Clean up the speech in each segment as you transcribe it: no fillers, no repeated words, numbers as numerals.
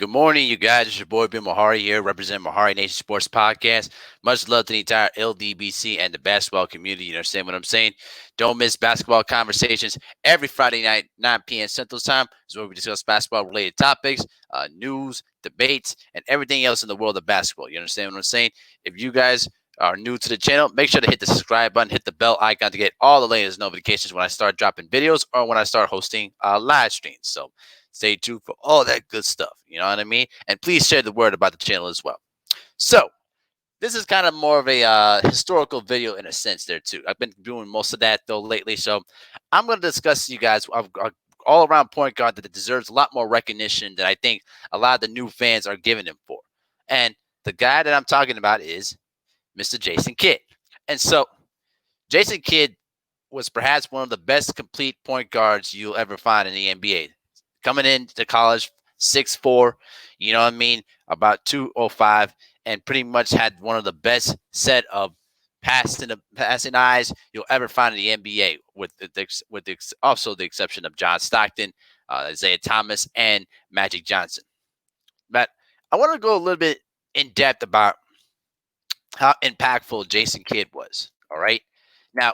Good morning, you guys. It's your boy Ben Mahari here, representing Mahari Nation Sports Podcast. Much love to the entire LDBC and the basketball community. You understand what I'm saying? Don't miss basketball conversations every Friday night, 9 p.m. Central Time, is where we discuss basketball related topics, news, debates, and everything else in the world of basketball. You understand what I'm saying? If you guys are new to the channel, make sure to hit the subscribe button, hit the bell icon to get all the latest notifications when I start dropping videos or when I start hosting live streams. So stay tuned for all that good stuff. You know what I mean? And please share the word about the channel as well. So this is kind of more of a historical video in a sense there too. I've been doing most of that though lately. So I'm going to discuss to you guys all around point guard that deserves a lot more recognition than I think a lot of the new fans are giving him for. And the guy that I'm talking about is Mr. Jason Kidd. And so Jason Kidd was perhaps one of the best complete point guards you'll ever find in the NBA. Coming into college, 6'4", you know what I mean, about 205, and pretty much had one of the best set of passing eyes you'll ever find in the NBA, also the exception of John Stockton, Isaiah Thomas, and Magic Johnson. But I want to go a little bit in depth about how impactful Jason Kidd was. All right. Now,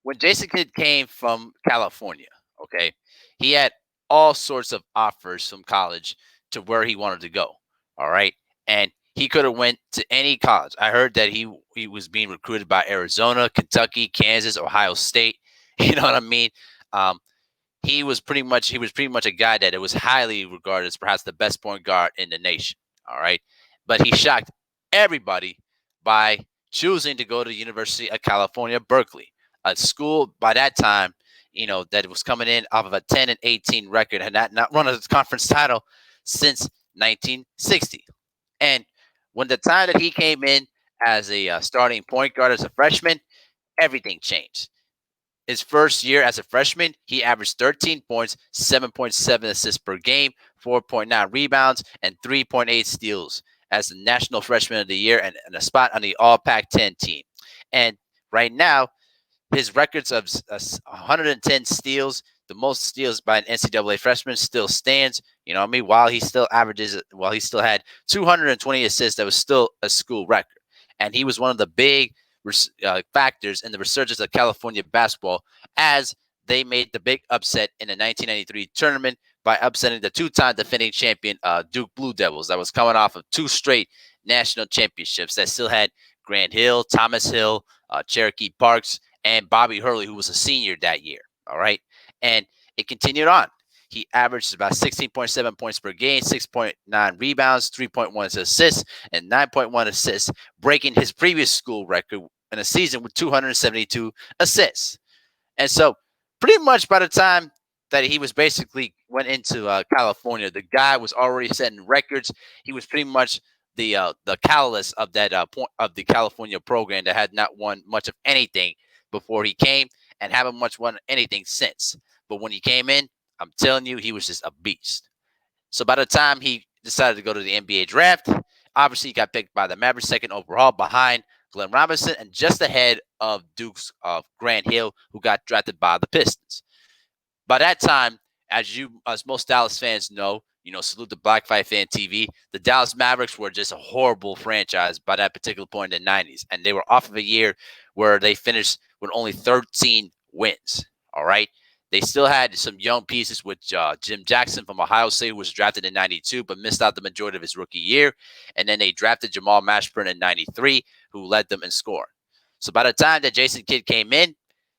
when Jason Kidd came from California, okay, he had all sorts of offers from college to where he wanted to go. All right. And he could have went to any college. I heard that he was being recruited by Arizona, Kentucky, Kansas, Ohio State. You know what I mean? Um, he was pretty much a guy that it was highly regarded as perhaps the best point guard in the nation. All right. But he shocked everybody by choosing to go to the University of California, Berkeley, a school by that time, that was coming in off of a 10-18 record and not run a conference title since 1960. And when the time that he came in as a starting point guard as a freshman, everything changed. His first year as a freshman, he averaged 13 points, 7.7 assists per game, 4.9 rebounds, and 3.8 steals as the National Freshman of the Year and a spot on the All Pac-10 team. And right now, his records of 110 steals, the most steals by an NCAA freshman, still stands. You know what I mean? While he still had 220 assists, that was still a school record. And he was one of the big factors in the resurgence of California basketball as they made the big upset in the 1993 tournament by upsetting the two-time defending champion Duke Blue Devils that was coming off of two straight national championships that still had Grant Hill, Thomas Hill, Cherokee Parks, and Bobby Hurley, who was a senior that year. All right. And it continued on. He averaged about 16.7 points per game, 6.9 rebounds, 3.1 assists, and 9.1 assists, breaking his previous school record in a season with 272 assists. And so pretty much by the time that he was basically went into California, the guy was already setting records. He was pretty much the catalyst of that point of the California program that had not won much of anything before he came and haven't much won anything since. But when he came in, I'm telling you, he was just a beast. So by the time he decided to go to the NBA draft, obviously he got picked by the Mavericks second overall behind Glenn Robinson and just ahead of Duke's Grant Hill, who got drafted by the Pistons. By that time, as most Dallas fans know, salute the Black Fight Fan TV, the Dallas Mavericks were just a horrible franchise by that particular point in the 90s. And they were off of a year where they finished with only 13 wins. All right. They still had some young pieces with Jim Jackson from Ohio State, who was drafted in 92, but missed out the majority of his rookie year. And then they drafted Jamal Mashburn in 93, who led them in scoring. So by the time that Jason Kidd came in,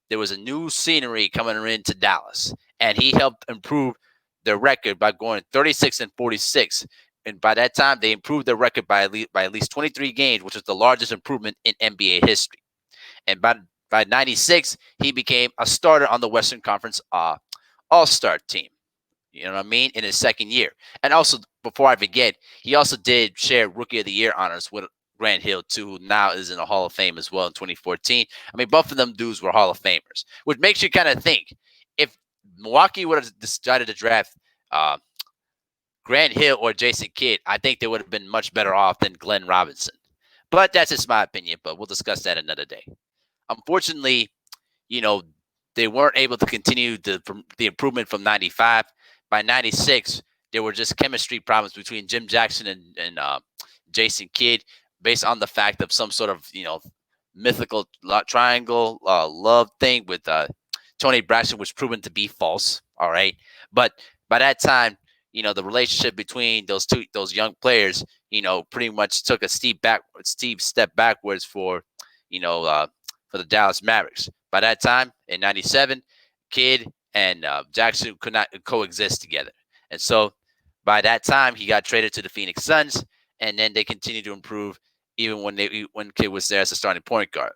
there was a new scenery coming into Dallas. And he helped improve their record by going 36-46. And by that time, they improved their record by at least 23 games, which was the largest improvement in NBA history. And by 96, he became a starter on the Western Conference All-Star team. You know what I mean? In his second year. And also, before I forget, he also did share Rookie of the Year honors with Grant Hill, too, who now is in the Hall of Fame as well in 2014. I mean, both of them dudes were Hall of Famers, which makes you kind of think if Milwaukee would have decided to draft Grant Hill or Jason Kidd, I think they would have been much better off than Glenn Robinson. But that's just my opinion, but we'll discuss that another day. Unfortunately, they weren't able to continue the improvement from 95. By 96, there were just chemistry problems between Jim Jackson and Jason Kidd, based on the fact of some sort of mythical triangle love thing with Tony Braxton, was proven to be false. All right, but by that time, the relationship between those young players, pretty much took a steep step backwards you know uh, for the Dallas Mavericks. By that time in '97, Kidd and Jackson could not coexist together, and so by that time he got traded to the Phoenix Suns, and then they continued to improve even when Kidd was there as a starting point guard.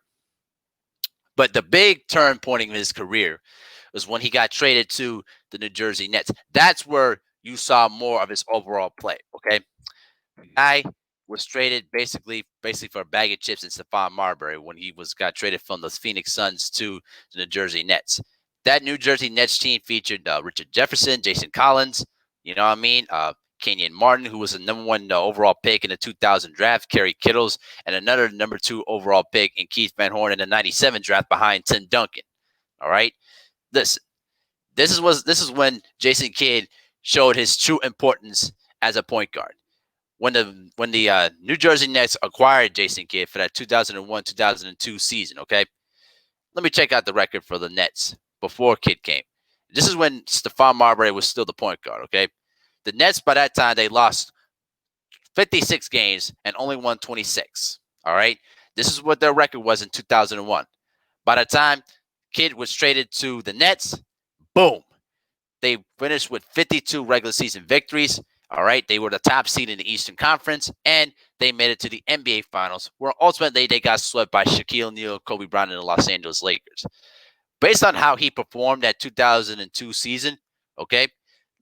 But the big turn point in his career was when he got traded to the New Jersey Nets. That's where you saw more of his overall play. Okay, the guy was traded basically for a bag of chips and Stephon Marbury when he got traded from the Phoenix Suns to the New Jersey Nets. That New Jersey Nets team featured Richard Jefferson, Jason Collins, you know what I mean? Kenyon Martin, who was the number one overall pick in the 2000 draft, Kerry Kittles, and another number 2 overall pick in Keith Van Horn in the 97 draft behind Tim Duncan. All right, this this is when Jason Kidd showed his true importance as a point guard. When the New Jersey Nets acquired Jason Kidd for that 2001-2002 season, okay, let me check out the record for the Nets before Kidd came. This is when Stephon Marbury was still the point guard, okay? The Nets, by that time, they lost 56 games and only won 26, all right? This is what their record was in 2001. By the time Kidd was traded to the Nets, boom, they finished with 52 regular season victories. All right, they were the top seed in the Eastern Conference, and they made it to the NBA Finals, where ultimately they got swept by Shaquille O'Neal, Kobe Bryant, and the Los Angeles Lakers. Based on how he performed that 2002 season, okay,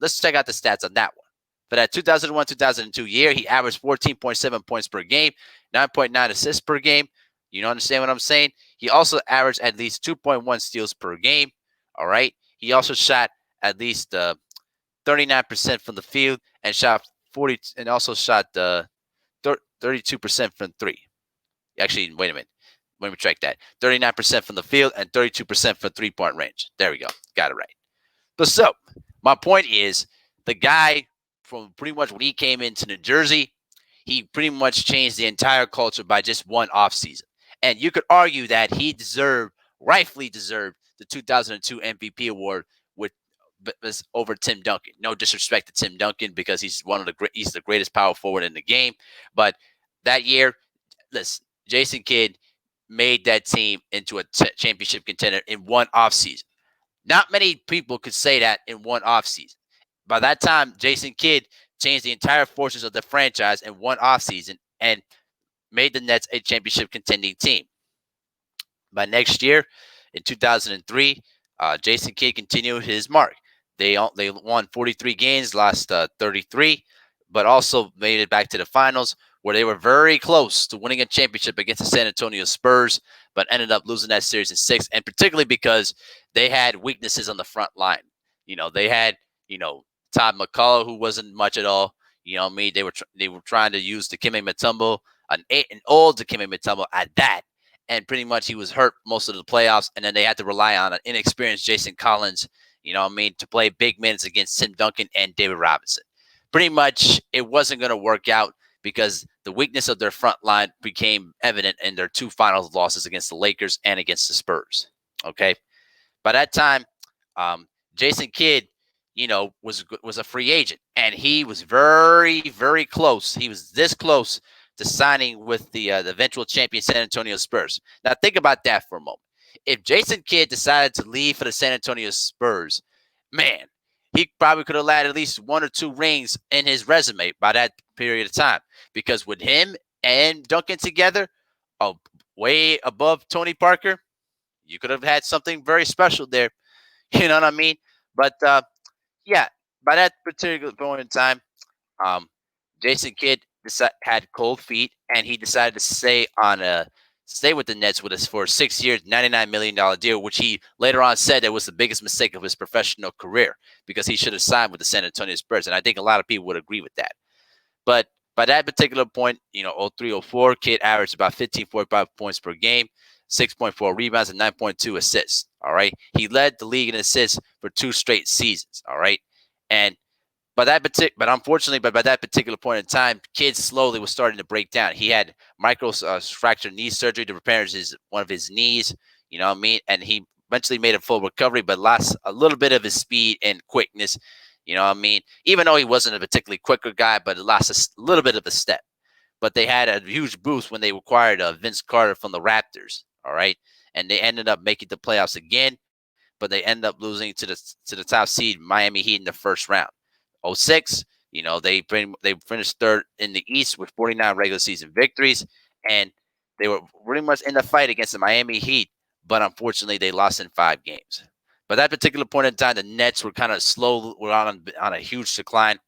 let's check out the stats on that one. For that 2001-2002 year, he averaged 14.7 points per game, 9.9 assists per game. You understand what I'm saying? He also averaged at least 2.1 steals per game. All right. He also shot at least 39% from the field and shot 40 and also shot 32% from three. Actually, wait a minute. Let me check that. 39% from the field and 32% from 3-point range. There we go. Got it right. But so, my point is, the guy, from pretty much when he came into New Jersey, he pretty much changed the entire culture by just one offseason. And you could argue that he rightfully deserved the 2002 MVP award with over Tim Duncan. No disrespect to Tim Duncan, because he's he's the greatest power forward in the game. But that year, listen, Jason Kidd made that team into a championship contender in one offseason. Not many people could say that in one offseason. By that time, Jason Kidd changed the entire fortunes of the franchise in one offseason and made the Nets a championship contending team. By next year, in 2003, Jason Kidd continued his mark. They won 43 games, lost 33, but also made it back to the finals, where they were very close to winning a championship against the San Antonio Spurs, but ended up losing that series in 6, and particularly because they had weaknesses on the front line. They had, Todd McCullough, who wasn't much at all. They were trying to use Dikembe Mutombo, an old Dikembe Mutombo at that, and pretty much he was hurt most of the playoffs, and then they had to rely on an inexperienced Jason Collins, to play big minutes against Tim Duncan and David Robinson. Pretty much it wasn't going to work out because the weakness of their front line became evident in their 2 finals losses against the Lakers and against the Spurs. Okay. By that time, Jason Kidd, was a free agent, and he was very, very close. He was this close to signing with the eventual champion San Antonio Spurs. Now, think about that for a moment. If Jason Kidd decided to leave for the San Antonio Spurs, man, he probably could have had at least 1 or 2 rings in his resume by that period of time. Because with him and Duncan together, way above Tony Parker, you could have had something very special there. You know what I mean? But yeah, by that particular point in time, Jason Kidd had cold feet, and he decided to stay with the Nets with us for a 6 years, $99 million deal, which he later on said that was the biggest mistake of his professional career, because he should have signed with the San Antonio Spurs. And I think a lot of people would agree with that. But by that particular point, 03-04, Kidd averaged about 15.45 points per game, 6.4 rebounds, and 9.2 assists. All right. He led the league in assists for 2 straight seasons. All right. And but unfortunately, but by that particular point in time, Kidd slowly was starting to break down. He had micro fractured knee surgery to repair one of his knees. You know what I mean? And he eventually made a full recovery, but lost a little bit of his speed and quickness. You know what I mean? Even though he wasn't a particularly quicker guy, but it lost little bit of a step. But they had a huge boost when they acquired Vince Carter from the Raptors. All right, and they ended up making the playoffs again, but they ended up losing to the top seed Miami Heat in the first round. '06, they finished third in the East with 49 regular season victories, and they were pretty much in the fight against the Miami Heat, but unfortunately they lost in 5 games. But that particular point in time, the Nets were kind of slow, were on a huge decline,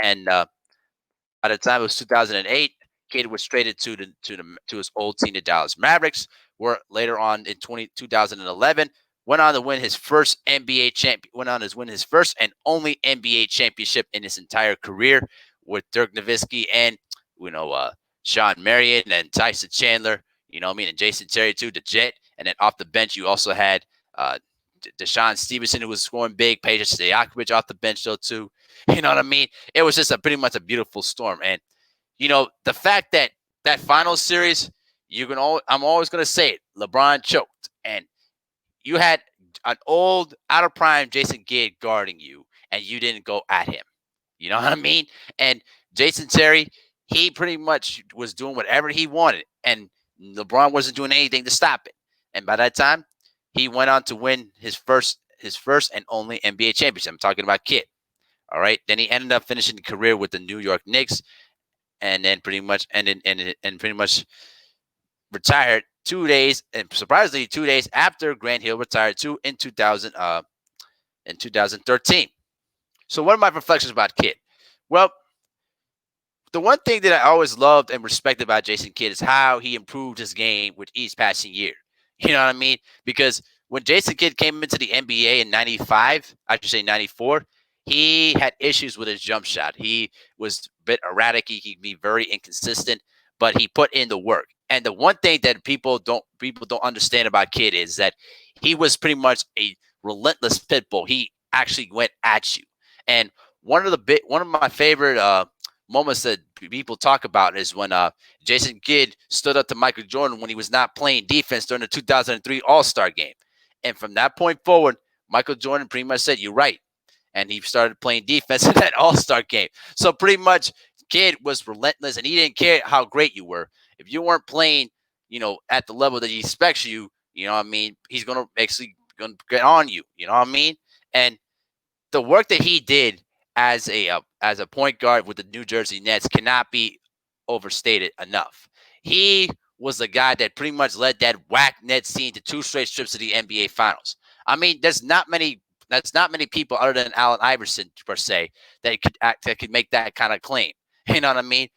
and by the time it was 2008, Kidd was traded to his old team, the Dallas Mavericks. Where later on in 2011, went on to win his first NBA champion. Went on to win his first and only NBA championship in his entire career with Dirk Nowitzki and Sean Marion and Tyson Chandler. You know what I mean, and Jason Terry too, the Jet. And then off the bench, you also had Deshaun Stevenson, who was scoring big. Peja Stojakovic off the bench though too. You know what I mean? It was just pretty much a beautiful storm. And the fact that that final series, I'm always gonna say it. LeBron choked, and you had an old, out of prime Jason Kidd guarding you, and you didn't go at him. You know what I mean? And Jason Terry, he pretty much was doing whatever he wanted, and LeBron wasn't doing anything to stop it. And by that time, he went on to win his first and only NBA championship. I'm talking about Kidd. All right. Then he ended up finishing the career with the New York Knicks, and then pretty much retired 2 days, and surprisingly 2 days after Grant Hill retired too in 2013. So what are my reflections about Kidd? Well, the one thing that I always loved and respected about Jason Kidd is how he improved his game with each passing year. You know what I mean? Because when Jason Kidd came into the NBA in '95, I should say '94, he had issues with his jump shot. He was a bit erratic. He could be very inconsistent, but he put in the work. And the one thing that people don't understand about Kidd is that he was pretty much a relentless pit bull. He actually went at you. And one of my favorite moments that people talk about is when Jason Kidd stood up to Michael Jordan when he was not playing defense during the 2003 All-Star game. And from that point forward, Michael Jordan pretty much said, "You're right." And he started playing defense in that All-Star game. So pretty much Kidd was relentless, and he didn't care how great you were. If you weren't playing, at the level that he expects you, you know what I mean, he's going to actually gonna get on you. You know what I mean? And the work that he did as a point guard with the New Jersey Nets cannot be overstated enough. He was the guy that pretty much led that whack Nets team to 2 straight trips to the NBA Finals. I mean, that's not many people other than Allen Iverson per se that could make that kind of claim. You know what I mean?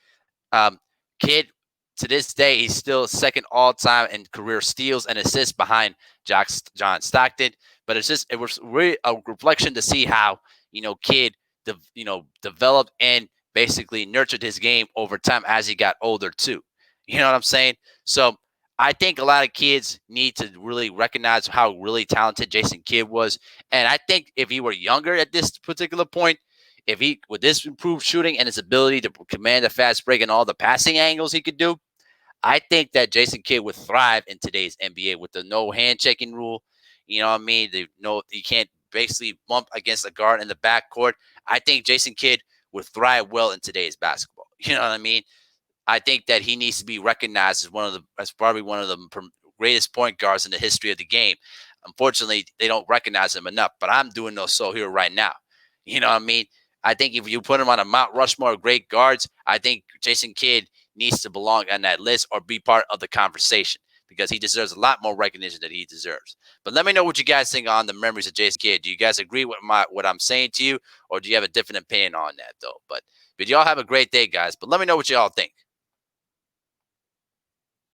Um, Kid, to this day, he's still second all time in career steals and assists behind John Stockton. But it was really a reflection to see how Kid developed and basically nurtured his game over time as he got older too. You know what I'm saying? So I think a lot of kids need to really recognize how really talented Jason Kidd was. And I think if he were younger at this particular point, if he with this improved shooting and his ability to command a fast break and all the passing angles he could do, I think that Jason Kidd would thrive in today's NBA with the no hand checking rule. You know what I mean? You can't basically bump against a guard in the backcourt. I think Jason Kidd would thrive well in today's basketball. You know what I mean? I think that he needs to be recognized as probably one of the greatest point guards in the history of the game. Unfortunately, they don't recognize him enough, but I'm doing so here right now. You know what I mean? I think if you put him on a Mount Rushmore of great guards, I think Jason Kidd needs to belong on that list or be part of the conversation because he deserves a lot more recognition than he deserves. But let me know what you guys think on the memories of Jason Kidd. Do you guys agree with what I'm saying to you, or do you have a different opinion on that though? But y'all have a great day, guys. But let me know what y'all think.